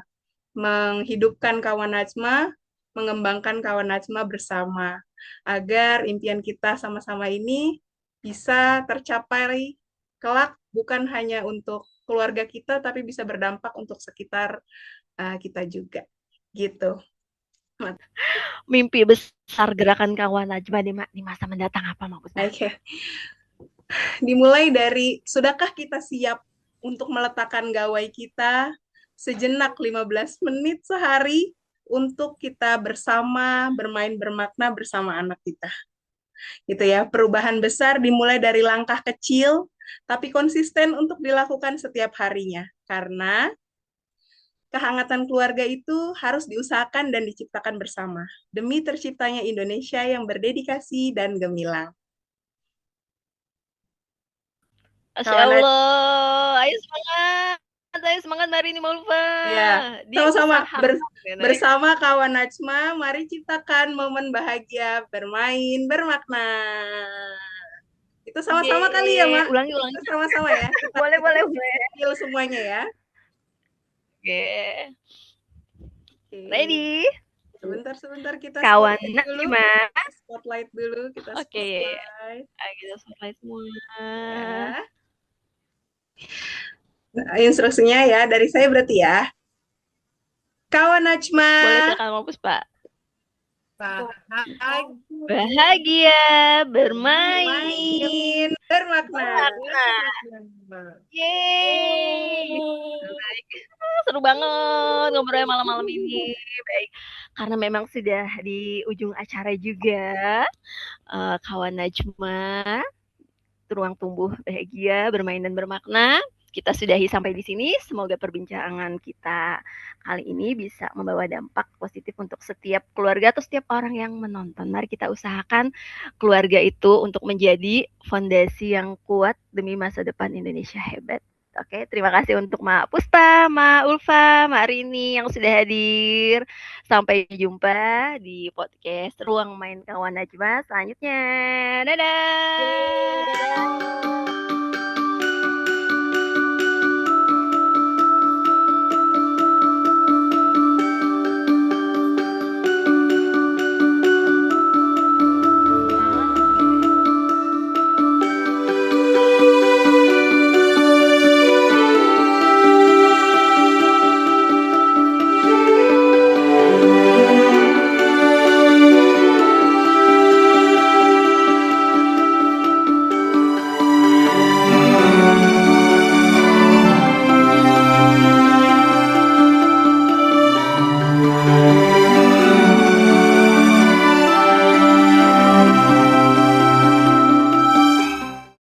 menghidupkan Kawan Najma, mengembangkan Kawan Najma bersama, agar impian kita sama-sama ini bisa tercapai kelak, bukan hanya untuk keluarga kita, tapi bisa berdampak untuk sekitar kita juga. Gitu. Mimpi besar gerakan Kawan Najma di masa mendatang apa, Mak Puspa? Oke. Dimulai dari, sudahkah kita siap untuk meletakkan gawai kita sejenak 15 menit sehari untuk kita bersama bermain bermakna bersama anak kita. Gitu ya. Perubahan besar dimulai dari langkah kecil tapi konsisten untuk dilakukan setiap harinya. Karena kehangatan keluarga itu harus diusahakan dan diciptakan bersama demi terciptanya Indonesia yang berdedikasi dan gemilang. Masya Kawan Allah, ayo semangat Mari ini Ulfa. ya, sama-sama bersama Kawan Najma, mari ciptakan momen bahagia bermain bermakna. Itu sama-sama kali ya, Mak. Ulangi. Sama-sama ya. Kita boleh. Semuanya ya. Oke. Oke. Ready? Sebentar kita Kawan spotlight dulu. Kita spotlight. Kita spotlight semua. Ya. Nah, instruksinya ya dari saya berarti ya. Kawan Najma. Boleh silakan Mampus, Pak. Bahagia bermain bermakna. Yeay. Baik. Seru banget ngobrolnya malam-malam ini. Baik. Karena memang sudah di ujung acara juga. Kawan Najma, ruang tumbuh bahagia, bermain dan bermakna. Kita sudahi sampai di sini. Semoga perbincangan kita kali ini bisa membawa dampak positif untuk setiap keluarga atau setiap orang yang menonton. Mari kita usahakan keluarga itu untuk menjadi fondasi yang kuat demi masa depan Indonesia hebat. Oke, terima kasih untuk Mak Puspa, Mak Ulfa, Mak Rini yang sudah hadir. Sampai jumpa di podcast Ruang Main Kawan Najma selanjutnya. Dadah.